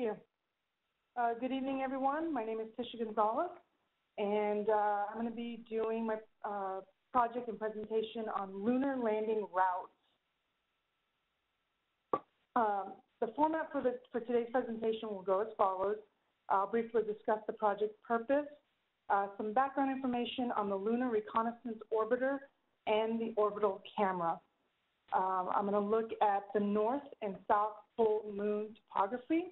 you. Good evening, everyone. My name is Tisha Gonzales, and I'm going to be doing my project and presentation on lunar landing routes. The format for today's presentation will go as follows. I'll briefly discuss the project purpose, some background information on the Lunar Reconnaissance Orbiter and the orbital camera. I'm going to look at the North and South Pole moon topography,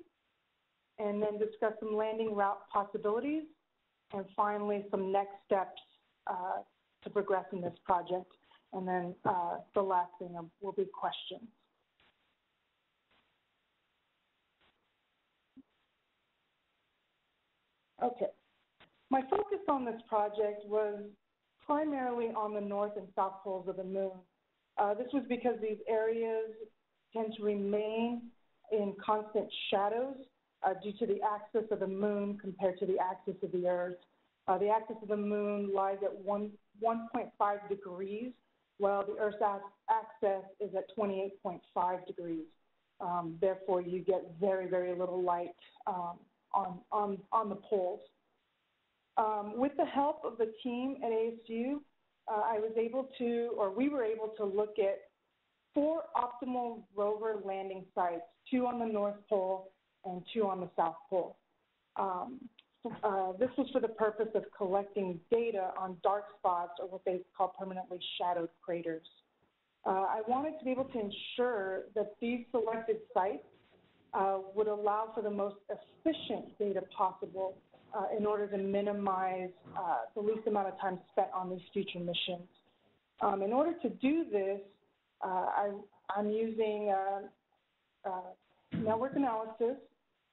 and then discuss some landing route possibilities, and finally some next steps to progress in this project. And then the last thing will be questions. Okay. My focus on this project was primarily on the north and south poles of the moon. This was because these areas tend to remain in constant shadows due to the axis of the moon compared to the axis of the Earth. The axis of the moon lies at 1.5 degrees, while the Earth's axis is at 28.5 degrees. Therefore, you get very, very little light on the poles. With the help of the team at ASU, we were able to look at 4 optimal rover landing sites, 2 on the North Pole and 2 on the South Pole. This was for the purpose of collecting data on dark spots, or what they call permanently shadowed craters. I wanted to be able to ensure that these selected sites would allow for the most efficient data possible in order to minimize the least amount of time spent on these future missions. In order to do this, I'm using network analysis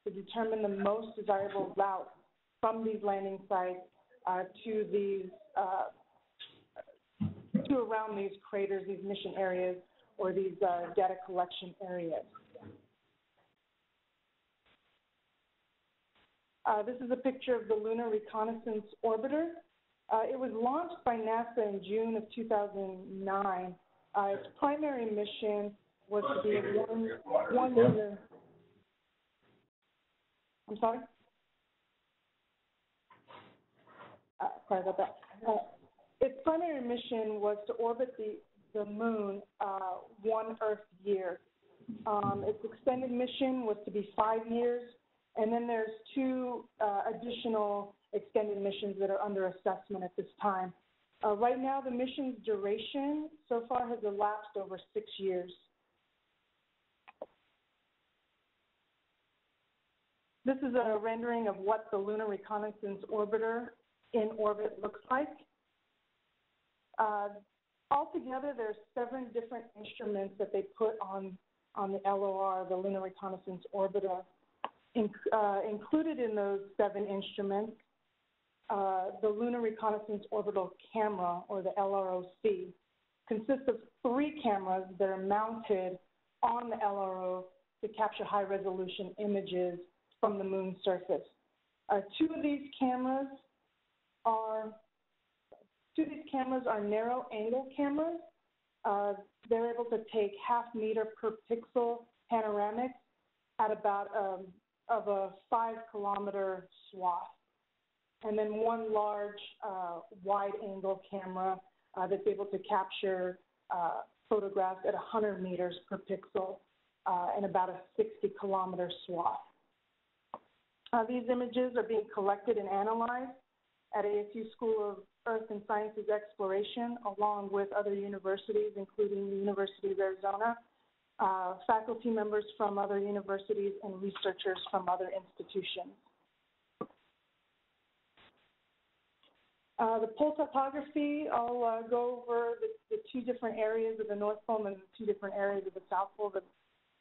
to determine the most desirable route from these landing sites to around these craters, these mission areas, or these data collection areas. This is a picture of the Lunar Reconnaissance Orbiter. It was launched by NASA in June of 2009. Its primary mission was to be one year. I'm sorry? Sorry about that. Its primary mission was to orbit the moon 1 Earth year. Its extended mission was to be 5 years. And then there's 2 additional extended missions that are under assessment at this time. Right now, the mission's duration so far has elapsed over 6 years. This is a rendering of what the Lunar Reconnaissance Orbiter in orbit looks like. Altogether, there's 7 different instruments that they put on the LOR, the Lunar Reconnaissance Orbiter. Included in those 7 instruments, the Lunar Reconnaissance Orbital Camera, or the LROC, consists of 3 cameras that are mounted on the LRO to capture high-resolution images from the moon's surface. 2 of these cameras are narrow-angle cameras. They're able to take half-meter per pixel panoramics at about of a 5-kilometer swath, and then 1 large wide-angle camera that's able to capture photographs at 100 meters per pixel and about a 60-kilometer swath. These images are being collected and analyzed at ASU School of Earth and Sciences Exploration, along with other universities, including the University of Arizona, faculty members from other universities, and researchers from other institutions. The pole topography, I'll go over the 2 different areas of the North Pole and the 2 different areas of the South Pole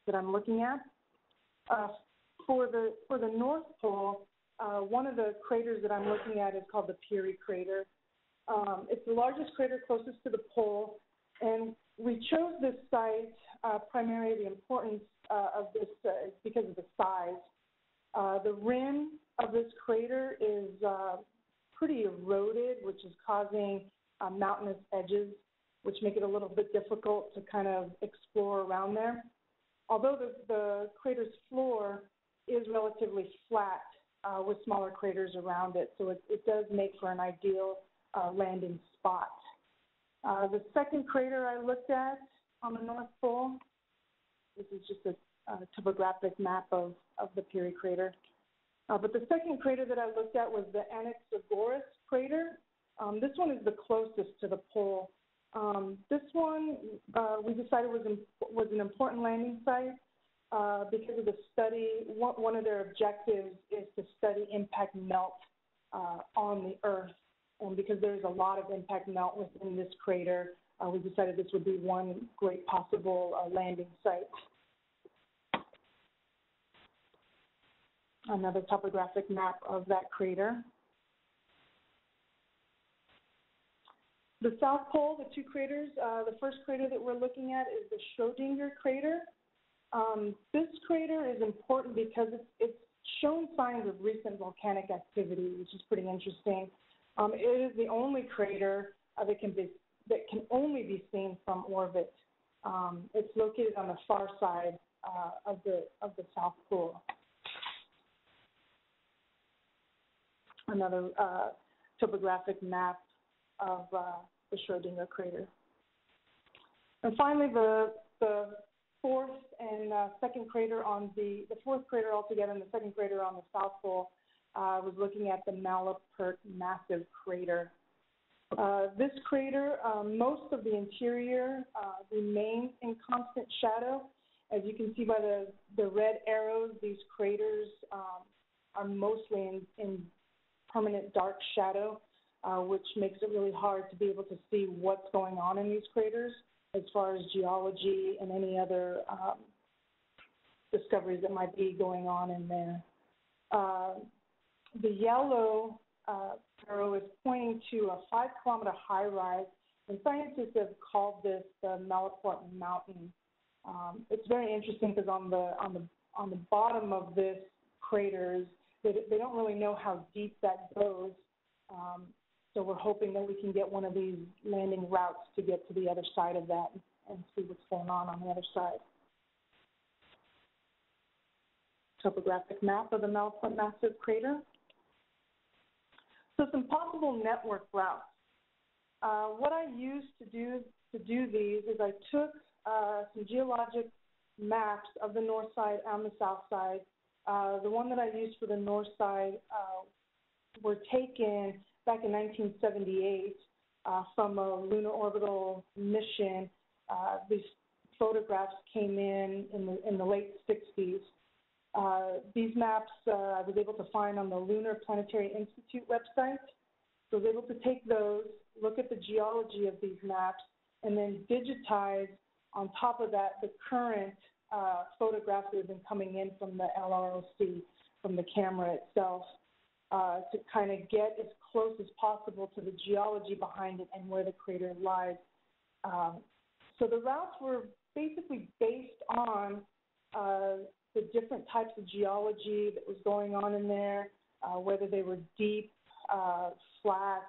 that I'm looking at. For the North Pole, one of the craters that I'm looking at is called the Peary crater. It's the largest crater closest to the pole, and we chose this site primarily the importance of this is because of the size. The rim of this crater is pretty eroded, which is causing mountainous edges, which make it a little bit difficult to kind of explore around there. Although the crater's floor is relatively flat with smaller craters around it, so it does make for an ideal landing spot. The second crater I looked at on the North Pole, this is just a topographic map of the Peary crater. But the second crater that I looked at was the Anaxagoras crater. This one is the closest to the pole. This one we decided was an important landing site because of the study. One of their objectives is to study impact melt on the Earth. And because there's a lot of impact melt within this crater, we decided this would be one great possible landing site. Another topographic map of that crater. The South Pole, the two craters, the first crater that we're looking at is the Schrödinger crater. This crater is important because it's shown signs of recent volcanic activity, which is pretty interesting. It is the only crater that can only be seen from orbit. It's located on the far side of the South Pole. Another topographic map of the Schrödinger crater. And finally, the fourth and second crater on the fourth crater altogether and the second crater on the South Pole was looking at the Malapert massive crater. This crater, most of the interior remains in constant shadow. As you can see by the red arrows, these craters are mostly in permanent dark shadow, which makes it really hard to be able to see what's going on in these craters as far as geology and any other discoveries that might be going on in there. The yellow arrow is pointing to a 5-kilometer high rise, and scientists have called this the Malapert Mountain. It's very interesting because on the bottom of this craters, they don't really know how deep that goes. So we're hoping that we can get one of these landing routes to get to the other side of that and see what's going on the other side. Topographic map of the Malapert massive crater. So some possible network routes. What I used to do these is I took some geologic maps of the north side and the south side. The one that I used for the north side were taken back in 1978 from a lunar orbital mission. These photographs came in the late 60s. These maps I was able to find on the Lunar Planetary Institute website. So I was able to take those, look at the geology of these maps, and then digitize on top of that the current photographs that have been coming in from the LROC, from the camera itself, to kind of get as close as possible to the geology behind it and where the crater lies. So the routes were basically based on the different types of geology that was going on in there, whether they were deep, flat,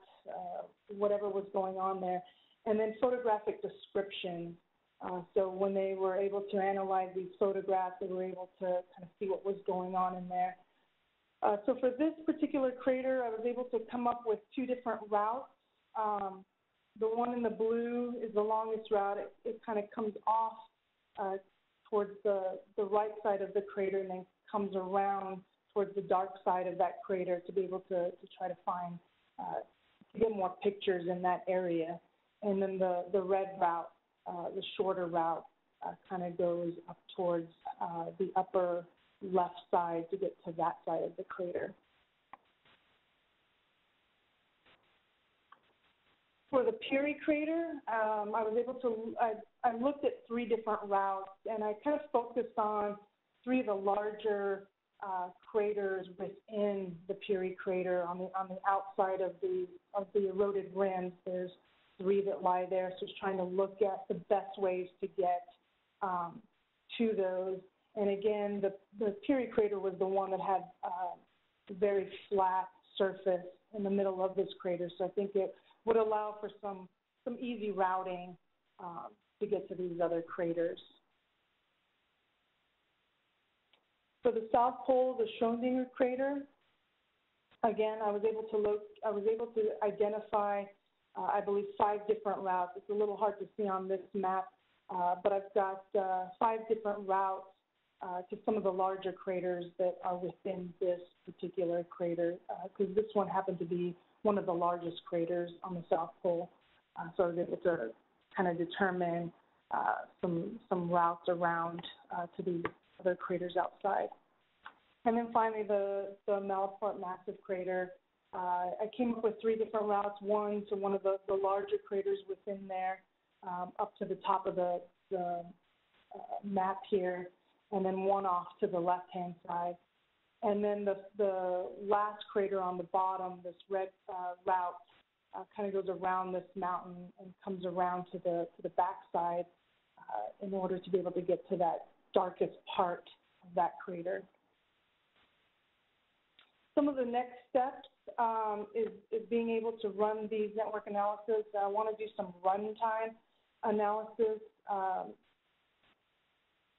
whatever was going on there, and then photographic description. So when they were able to analyze these photographs, they were able to kind of see what was going on in there. So for this particular crater, I was able to come up with two different routes. The one in the blue is the longest route. It kind of comes off towards the right side of the crater and then comes around towards the dark side of that crater to be able to try to find, to get more pictures in that area. And then the red route, the shorter route, kind of goes up towards the upper left side to get to that side of the crater. For the Peary crater, I was able to, I looked at 3 different routes, and I kind of focused on 3 of the larger craters within the Peary crater on the outside of the eroded rims. There's 3 that lie there, so it's trying to look at the best ways to get to those. And again, the Peary crater was the one that had a very flat surface in the middle of this crater, so I think it would allow for some easy routing to get to these other craters. For the South Pole, the Schrödinger crater, again, I was able to identify, I believe, 5 different routes. It's a little hard to see on this map, but I've got 5 different routes to some of the larger craters that are within this particular crater, because this one happened to be one of the largest craters on the South Pole. So I was able to kind of determine some routes around to these other craters outside. And then finally, the Malaparte Massive Crater. I came up with 3 different routes, one to one of the larger craters within there, up to the top of the map here, and then one off to the left-hand side. And then the last crater on the bottom, this red route, kind of goes around this mountain and comes around to the backside in order to be able to get to that darkest part of that crater. Some of the next steps is being able to run these network analysis. I want to do some runtime analysis,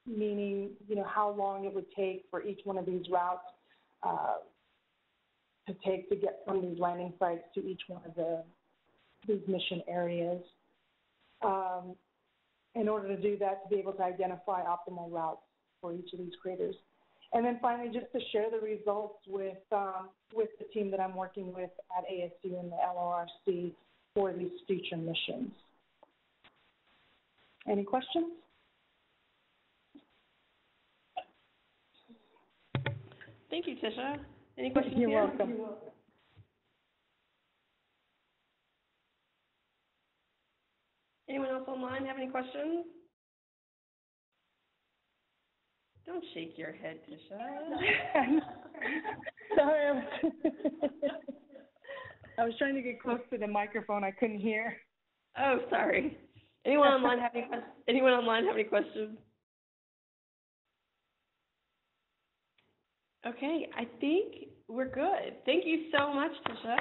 meaning, how long it would take for each one of these routes to take to get from these landing sites to each one of these mission areas. In order to do that, to be able to identify optimal routes for each of these craters. And then finally, just to share the results with the team that I'm working with at ASU and the LORC for these future missions. Any questions? Thank you, Tisha. Any questions? You're here? welcome. Anyone else online have any questions? Don't shake your head, Tisha. Sorry, I was trying to get close to the microphone. I couldn't hear. Oh, sorry. Anyone online have any questions? Okay, I think we're good. Thank you so much, Tisha.